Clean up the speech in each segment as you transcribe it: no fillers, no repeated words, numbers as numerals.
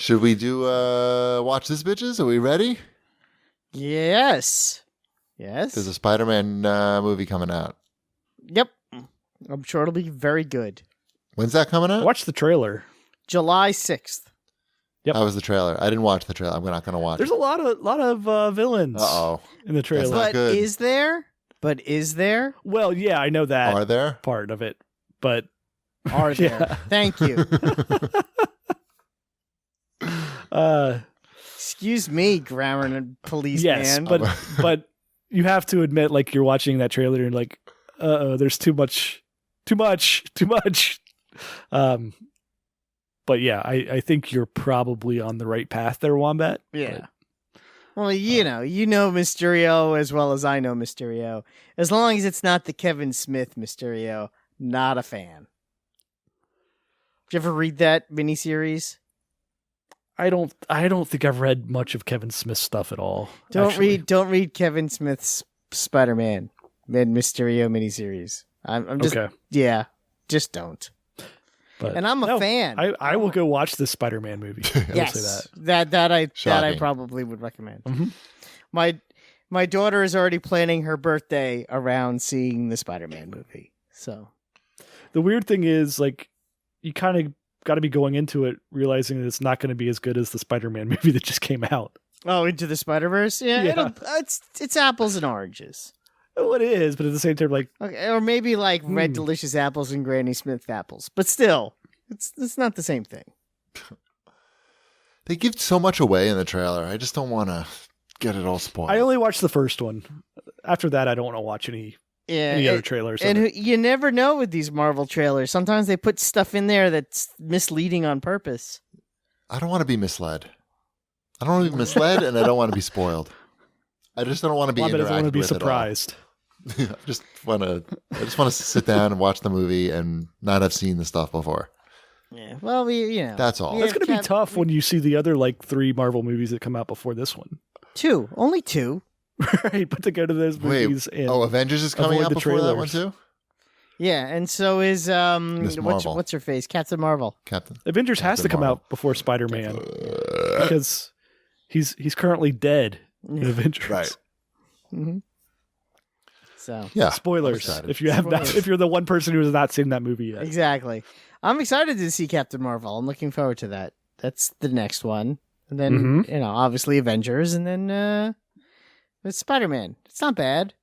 Should we do Watch This Bitches? Are we ready? Yes. Yes. There's a Spider-Man movie coming out. Yep. I'm sure it'll be very good. When's that coming out? Watch the trailer. July 6th. Yep. How was the trailer? I didn't watch the trailer. I'm not going to watch There's it. a lot of villains in the trailer. Not But good. is there? Well, yeah, I know that Are there? part of it, but Are there? Yeah. Thank you. Excuse me, grammar and police yes, man. but you have to admit, like, you're watching that trailer and like, there's too much. But yeah, I think you're probably on the right path there, Wombat. Yeah. Well, you know Mysterio as well as I know Mysterio. As long as it's not the Kevin Smith Mysterio, not a fan. Did you ever read that miniseries? I don't think I've read much of Kevin Smith's stuff at all. Don't read Kevin Smith's Spider-Man and Mysterio miniseries. I'm just okay. Yeah, just don't. But And I'm a fan. I will go watch this Spider-Man movie. I will Yes, say that. that I Shocking. probably would recommend. Mm-hmm. My daughter is already planning her birthday around seeing the Spider-Man movie. So The weird thing is, like, you kind of got to be going into it realizing that it's not going to be as good as the Spider-Man movie that just came out. Into the Spider-Verse, Yeah. It's apples and oranges. Well, it is, but at the same time, like, Okay, or maybe like Red Delicious apples and Granny Smith apples, but still, it's not the same thing. They give so much away in the trailer. I just don't want to get it all spoiled. I only watched the first one. After that, I don't want to watch any other trailers. And you never know with these Marvel trailers. Sometimes they put stuff in there that's misleading on purpose. I don't want to be misled. I don't want to be misled, and I don't want to be spoiled. I just don't want to be Wombat interacted doesn't want to be with surprised. at all. I just want to sit down and watch the movie and not have seen the stuff before. Yeah, well, That's all. That's going to be tough when you see the other, like, 3 Marvel movies that come out before this one. only 2. Right, but to go to those movies and Avengers is coming avoid out the before that one trailers. too? Yeah, and so is Marvel. what's her face, Captain Marvel. Avengers has to Captain come Marvel. out before Spider-Man because he's currently dead in Avengers. Right. Mm-hmm. So Yeah. Spoilers. I'm excited. If you have not, if you're the one person who has not seen that movie yet. exactly, I'm excited to see Captain Marvel. I'm looking forward to that. That's the next one, and then obviously Avengers, and then it's Spider-Man. It's not bad.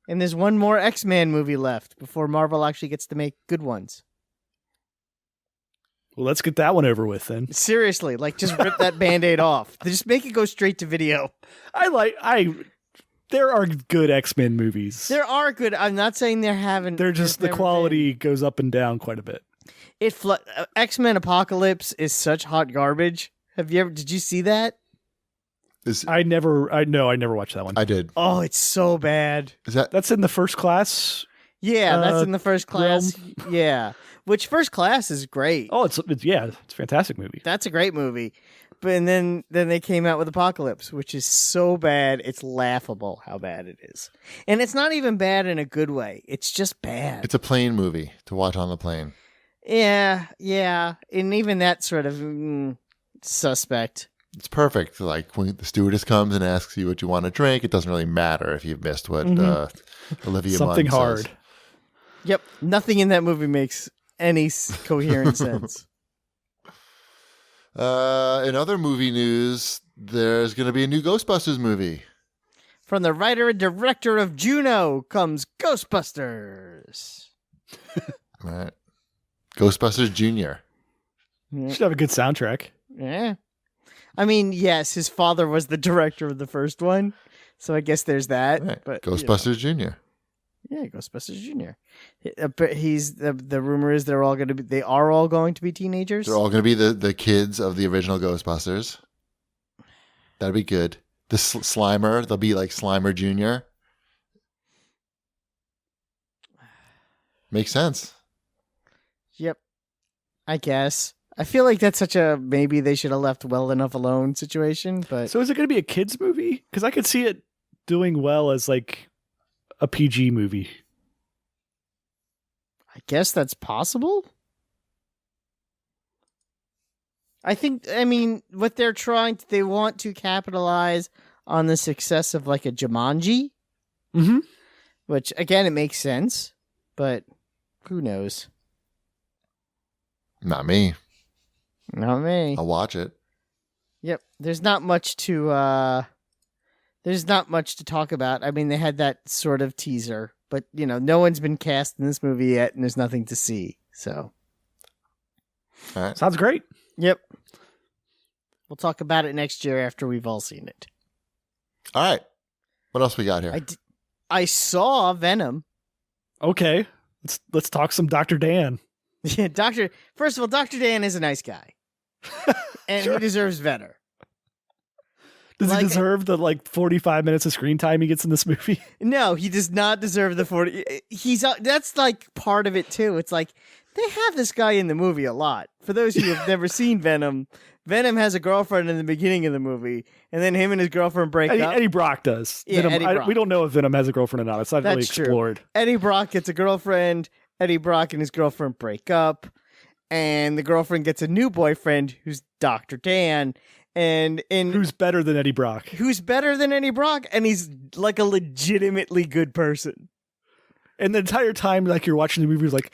And there's one more X-Men movie left before Marvel actually gets to make good ones. Well, let's get that one over with then. Seriously, like just rip that Band-Aid off. Just make it go straight to video. There are good X-Men movies. There are good. I'm not saying there haven't. They're just the quality goes up and down quite a bit. X-Men Apocalypse is such hot garbage. Did you see that? I never watched that one. I did. Oh, it's so bad. That's in the First Class? Yeah, that's in the First Class. Yeah. Which First Class is great. Oh, it's a fantastic movie. That's a great movie. But and then they came out with Apocalypse, which is so bad, it's laughable how bad it is. And it's not even bad in a good way. It's just bad. It's a plane movie to watch on the plane. Yeah. And even that sort of suspect. It's perfect. Like when the stewardess comes and asks you what you want to drink, it doesn't really matter if you've missed what Olivia Something Munn hard. says. Yep. Nothing in that movie makes any coherent sense. In other movie news, there's going to be a new Ghostbusters movie. From the writer and director of Juno comes Ghostbusters. Right. Ghostbusters Jr. Should have a good soundtrack. Yeah. I mean, yes, his father was the director of the first one, so I guess there's that. Right. But Ghostbusters Jr. Yeah, Ghostbusters Jr. But the rumor is they are all going to be teenagers. They're all going to be the kids of the original Ghostbusters. That'd be good. The Slimer, they'll be like Slimer Jr. Makes sense. Yep. I guess. I feel like that's such a maybe they should have left well enough alone situation, but So is it going to be a kids movie? Because I could see it doing well as like a PG movie. I guess that's possible. I mean, what they want to capitalize on the success of like a Jumanji, which again, it makes sense, but who knows? Not me. Not me. I'll watch it. Yep. There's not much to talk about. I mean, they had that sort of teaser, but no one's been cast in this movie yet, and there's nothing to see. So, All right. Sounds great. Yep. We'll talk about it next year after we've all seen it. All right. What else we got here? I saw Venom. Okay. Let's talk some Dr. Dan. Yeah, First of all, Dr. Dan is a nice guy. And Sure. he deserves better. Does he deserve the 45 minutes of screen time he gets in this movie? No, he does not deserve the 40. That's like part of it too. It's like they have this guy in the movie a lot. For those who have never seen Venom, Venom has a girlfriend in the beginning of the movie, and then him and his girlfriend break up. Eddie Brock does. Yeah, Venom, Eddie Brock. We don't know if Venom has a girlfriend or not. It's not really explored. True. Eddie Brock gets a girlfriend. Eddie Brock and his girlfriend break up, and the girlfriend gets a new boyfriend who's Dr. Dan, and who's better than Eddie Brock? Who's better than Eddie Brock, and he's like a legitimately good person. And the entire time, you're watching the movie, you're like,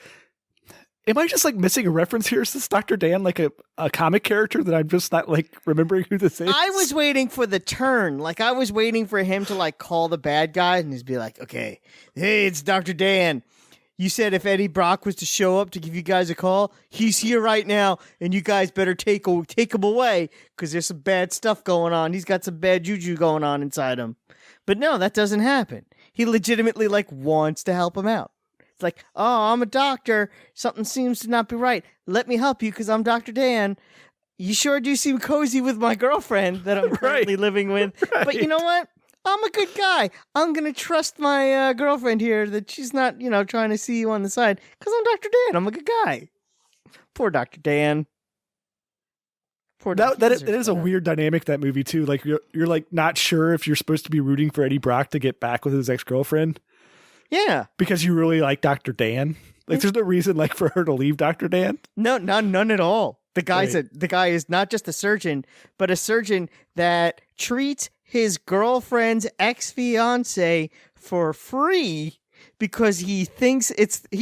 am I just missing a reference here? Is this Dr. Dan a comic character that I'm just not remembering who this is? I was waiting for the turn. I was waiting for him to call the bad guy and just be like, okay, hey, it's Dr. Dan. You said if Eddie Brock was to show up to give you guys a call, he's here right now, and you guys better take him away because there's some bad stuff going on. He's got some bad juju going on inside him. But no, that doesn't happen. He legitimately wants to help him out. It's like, oh, I'm a doctor. Something seems to not be right. Let me help you because I'm Dr. Dan. You sure do seem cozy with my girlfriend that I'm currently living with. Right. But you know what? I'm a good guy. I'm going to trust my girlfriend here that she's not, trying to see you on the side because I'm Dr. Dan. I'm a good guy. Poor Dr. Dan. That is a weird dynamic, that movie, too. You're not sure if you're supposed to be rooting for Eddie Brock to get back with his ex-girlfriend. Yeah. Because you really like Dr. Dan. There's no reason for her to leave Dr. Dan. No, none at all. The guy is not just a surgeon, but a surgeon that treats his girlfriend's ex-fiance for free because he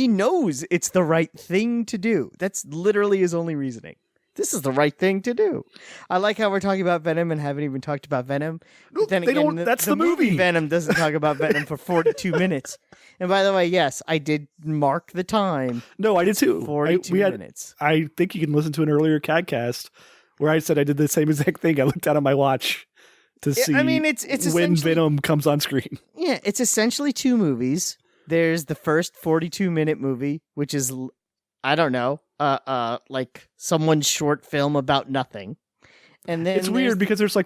knows it's the right thing to do. That's literally his only reasoning. This is the right thing to do. I like how we're talking about Venom and haven't even talked about Venom. No, then again, that's the movie. Venom doesn't talk about Venom for 42 minutes. And by the way, yes, I did mark the time. No, I did too. 42 minutes. I think you can listen to an earlier CAGcast where I said I did the same exact thing. I looked down at my watch to see it's when Venom comes on screen. Yeah, it's essentially two movies. There's the first 42-minute movie, which is, I don't know, someone's short film about nothing. And then it's weird because there's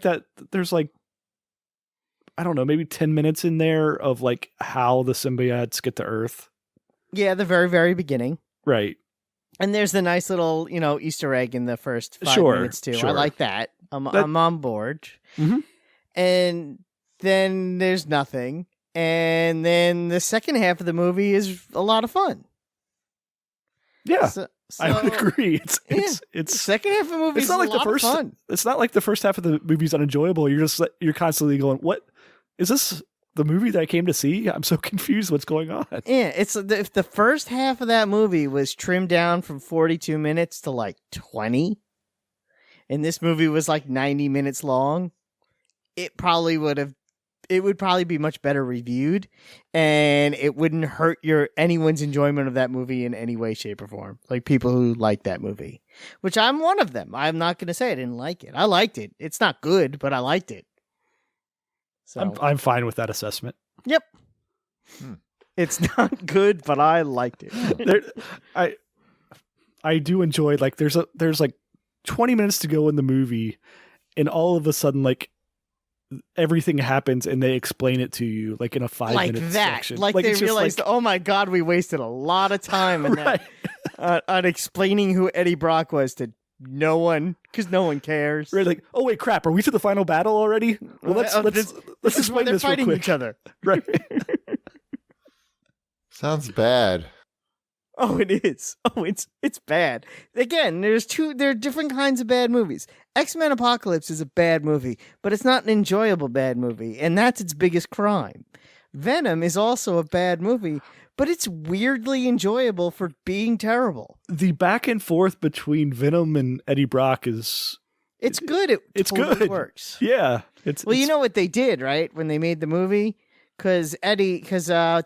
I don't know, maybe 10 minutes in there of how the symbiotes get to Earth. Yeah, the very, very beginning. Right. And there's the nice little, Easter egg in the first 5 minutes too. Sure. I like that. I'm on board. Mm-hmm. And then there's nothing. And then the second half of the movie is a lot of fun. Yeah. I would agree. It's the second half of the movie is a lot of fun. It's not like the first half of the movie's unenjoyable. You're constantly going, what? Is this the movie that I came to see? I'm so confused what's going on. Yeah, if the first half of that movie was trimmed down from 42 minutes to 20, and this movie was 90 minutes long, it would probably be much better reviewed, and it wouldn't hurt anyone's enjoyment of that movie in any way, shape, or form. People who like that movie, which I'm one of them. I'm not going to say I didn't like it. I liked it. It's not good, but I liked it. So I'm fine with that assessment. Yep. It's not good, but I liked it. I do enjoy there's 20 minutes to go in the movie, and all of a sudden everything happens and they explain it to you in a 5-minute section. They realized, oh my god, we wasted a lot of time on explaining who Eddie Brock was to no one, because no one cares. Right, oh wait, crap! Are we to the final battle already? Well, let's explain this real quick. Each other. Right. Sounds bad. Oh, it is. Oh, it's bad. Again, there are different kinds of bad movies. X-Men Apocalypse is a bad movie, but it's not an enjoyable bad movie, and that's its biggest crime. Venom is also a bad movie, but it's weirdly enjoyable for being terrible. The back and forth between Venom and Eddie Brock is... It's good. It's totally good. Works. Yeah. You know what they did, right? When they made the movie? Because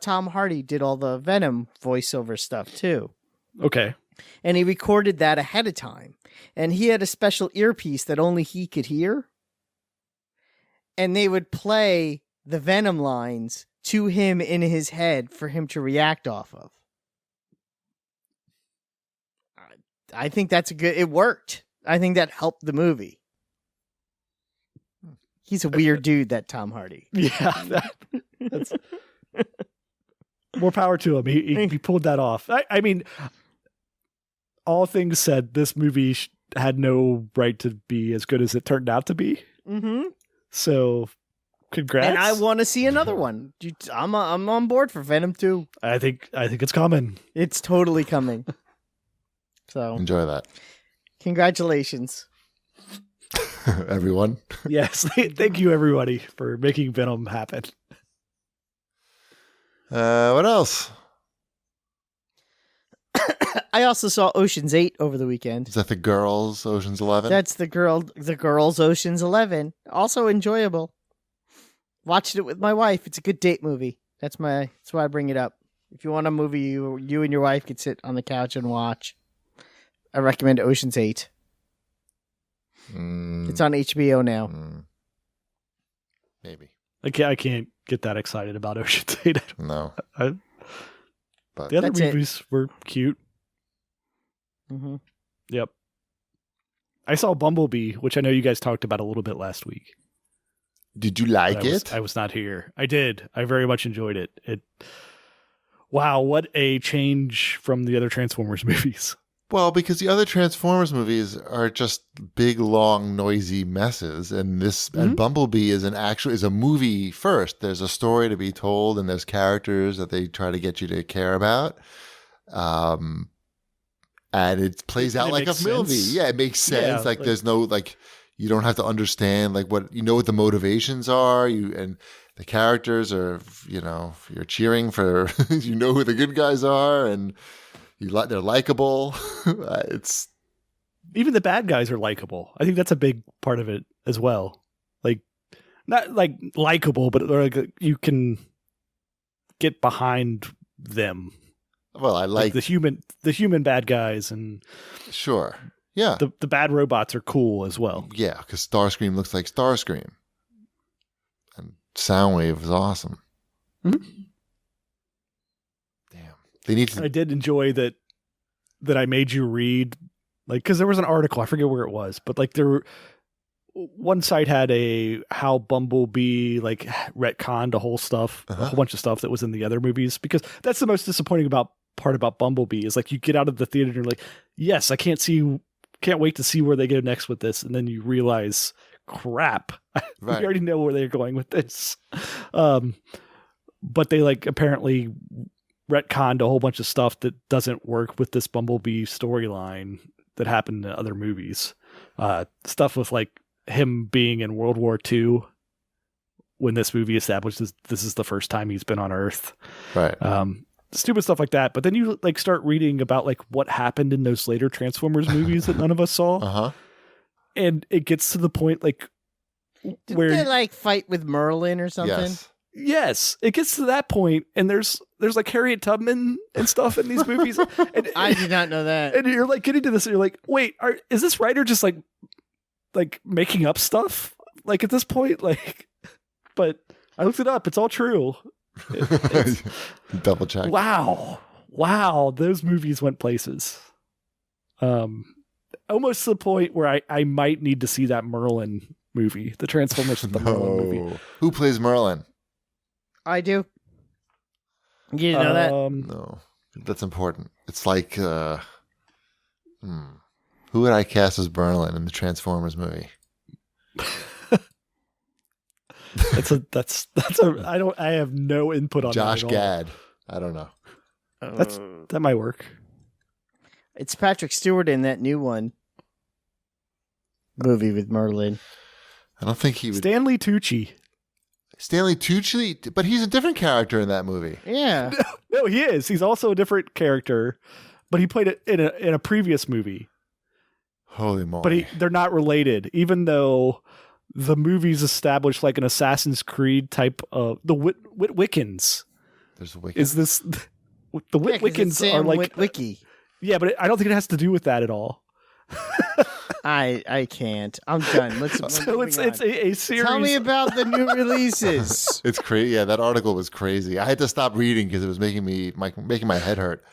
Tom Hardy did all the Venom voiceover stuff too. Okay. And he recorded that ahead of time. And he had a special earpiece that only he could hear. And they would play the Venom lines to him in his head for him to react off of. I think that's it worked. I think that helped the movie. He's a weird dude, that Tom Hardy. Yeah. That's more power to him. He pulled that off. I mean, all things said, this movie had no right to be as good as it turned out to be. Mm-hmm. So, congrats. And I want to see another one. I'm on board for Venom 2. I think it's coming. It's totally coming. So enjoy that. Congratulations, everyone. Yes, thank you everybody for making Venom happen. What else? I also saw Ocean's 8 over the weekend. Is that the girls' Ocean's 11? That's the girls' Ocean's 11. Also enjoyable. Watched it with my wife. It's a good date movie. That's why I bring it up. If you want a movie you and your wife could sit on the couch and watch, I recommend Ocean's 8. It's on HBO now. Maybe. I can't get that excited about Ocean's 8. No. But the other movies were cute. Mm-hmm. Yep. I saw Bumblebee, which I know you guys talked about a little bit last week. Did you like it? I was not here. I did. I very much enjoyed it. Wow, what a change from the other Transformers movies. Well, because the other Transformers movies are just big, long, noisy messes, and and Bumblebee is a movie first. There's a story to be told, and there's characters that they try to get you to care about, and it plays out like a movie. Yeah, it makes sense. Yeah, there's no you don't have to understand what the motivations are. And the characters are you're cheering for who the good guys are and. They're likable. It's even the bad guys are likable. I think that's a big part of it as well. Not likable, but you can get behind them. Well, I like the human bad guys, and sure, yeah. The bad robots are cool as well. Yeah, because Starscream looks like Starscream, and Soundwave is awesome. Mm-hmm. I did enjoy that I made you read, because there was an article, I forget where it was, but one site had how Bumblebee retconned a whole bunch of stuff that was in the other movies, because that's the most disappointing part about Bumblebee is you get out of the theater and you're like, yes, I can't wait to see where they go next with this, and then you realize, crap, we already know where they're going with this. But they apparently retconned a whole bunch of stuff that doesn't work with this Bumblebee storyline that happened in other movies. Stuff with him being in World War II when this movie establishes this is the first time he's been on Earth. Right. Stupid stuff like that. But then you start reading about what happened in those later Transformers movies that none of us saw. Uh-huh. And it gets to the point where they fight with Merlin or something? Yes, it gets to that point, and there's Harriet Tubman and stuff in these movies. And, I did not know that. And you're getting to this, and you're like, wait, is this writer just making up stuff? At this point, but I looked it up. It's all true. Double check. Wow, those movies went places. Almost to the point where I might need to see that Merlin movie, the Transformers with the Merlin movie. Who plays Merlin? I do. You didn't know that? No. That's important. It's who would I cast as Merlin in the Transformers movie? I have no input on Josh that. Gad. I don't know. That might work. It's Patrick Stewart in that new one movie with Merlin. I don't think he would. Stanley Tucci. Stanley Tucci, but he's a different character in that movie. Yeah. No, he is. He's also a different character, but he played it in a previous movie. Holy moly! But they're not related, even though the movie's established like an Assassin's Creed type of the Witwickens. There's a Wiccan. Is this the Witwickens are like Wiki? Yeah, but I don't think it has to do with that at all. I can't. I'm done. So it's a series. Tell me about the new releases. It's crazy. Yeah, that article was crazy. I had to stop reading because it was making my head hurt.